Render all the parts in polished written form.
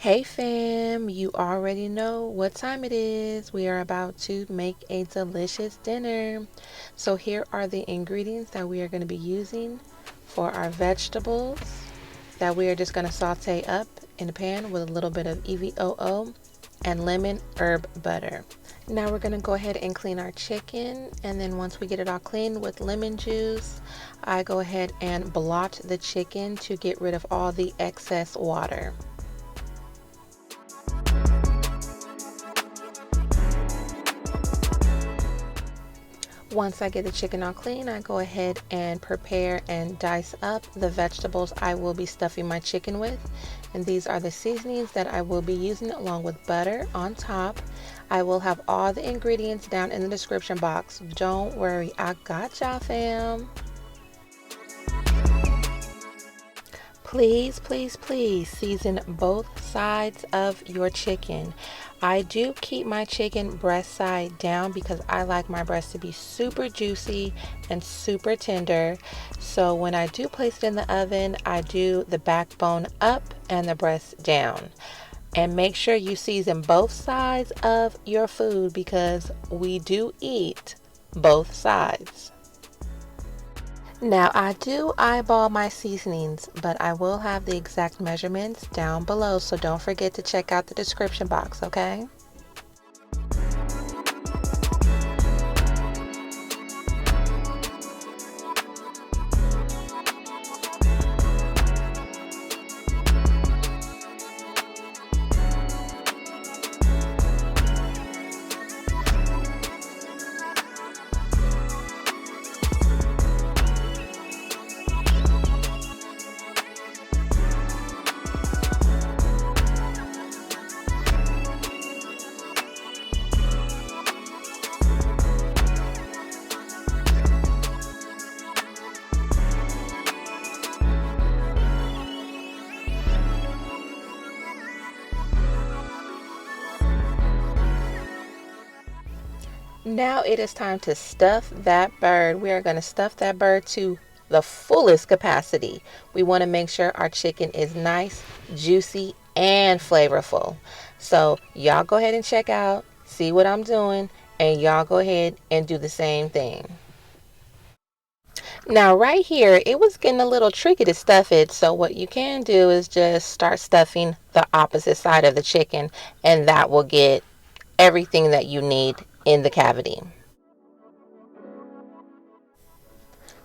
Hey fam, you already know what time it is. We are about to make a delicious dinner. So here are the ingredients that we are going to be using for our vegetables that we are just going to saute up in a pan with a little bit of EVOO and lemon herb butter. Now we're going to go ahead and clean our chicken, and then once we get it all clean with lemon juice, I go ahead and blot the chicken to get rid of all the excess water. Once I get the chicken all clean, I go ahead and prepare and dice up the vegetables I will be stuffing my chicken with. And these are the seasonings that I will be using along with butter on top. I will have all the ingredients down in the description box. Don't worry, I got y'all fam. Please, please, please season both sides of your chicken. I do keep my chicken breast side down because I like my breast to be super juicy and super tender. So when I do place it in the oven, I do the backbone up and the breast down. And make sure you season both sides of your food because we do eat both sides. Now I do eyeball my seasonings, but I will have the exact measurements down below, so don't forget to check out the description box, okay? Now it is time to stuff that bird. We are going to stuff that bird to the fullest capacity. We want to make sure our chicken is nice, juicy, and flavorful. So y'all go ahead and check out, see what I'm doing, and y'all go ahead and do the same thing. Now right here, it was getting a little tricky to stuff it. So what you can do is just start stuffing the opposite side of the chicken, and that will get everything that you need in the cavity.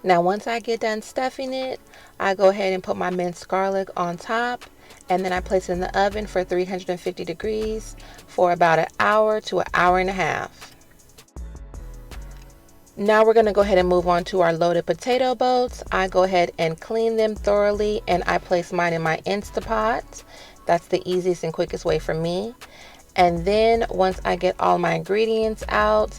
Now once I get done stuffing it, I go ahead and put my minced garlic on top, and then I place it in the oven for 350 degrees for about an hour to an hour and a half. Now we're going to go ahead and move on to our loaded potato boats. I go ahead and clean them thoroughly, and I place mine in my Instapot. That's the easiest and quickest way for me. And then once I get all my ingredients out,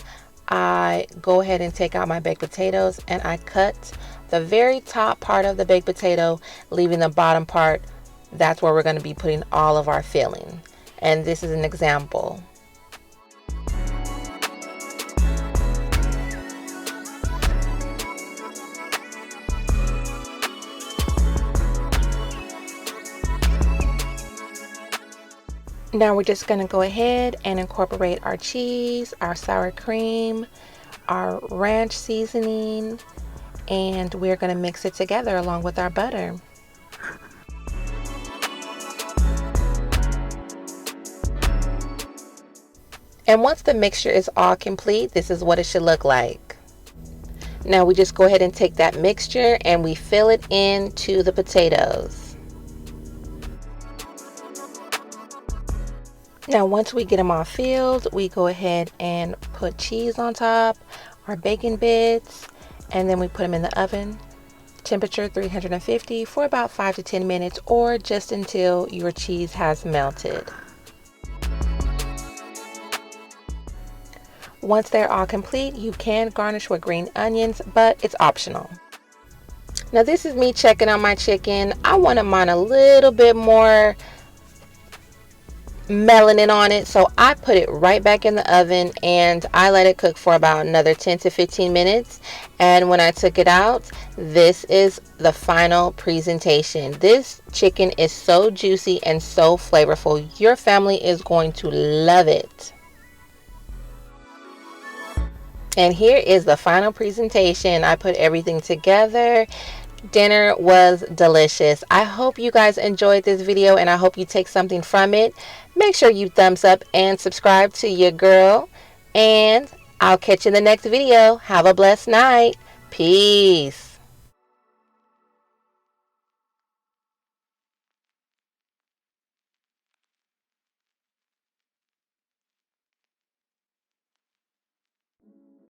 I go ahead and take out my baked potatoes, and I cut the very top part of the baked potato, leaving the bottom part. That's where we're going to be putting all of our filling. And this is an example. Now we're just going to go ahead and incorporate our cheese, our sour cream, our ranch seasoning, and we're going to mix it together along with our butter. And once the mixture is all complete, this is what it should look like. Now we just go ahead and take that mixture and we fill it into the potatoes. Now once we get them all filled, we go ahead and put cheese on top, our bacon bits, and then we put them in the oven, temperature 350 for about 5 to 10 minutes, or just until your cheese has melted. Once they're all complete, you can garnish with green onions, but it's optional. Now this is me checking on my chicken. I wanted mine a little bit more melanin on it. So I put it right back in the oven and I let it cook for about another 10 to 15 minutes. And when I took it out, this is the final presentation. This chicken is so juicy and so flavorful. Your family is going to love it. And here is the final presentation. I put everything together. Dinner was delicious. I hope you guys enjoyed this video and I hope you take something from it. Make sure you thumbs up and subscribe to your girl. And I'll catch you in the next video. Have a blessed night. Peace.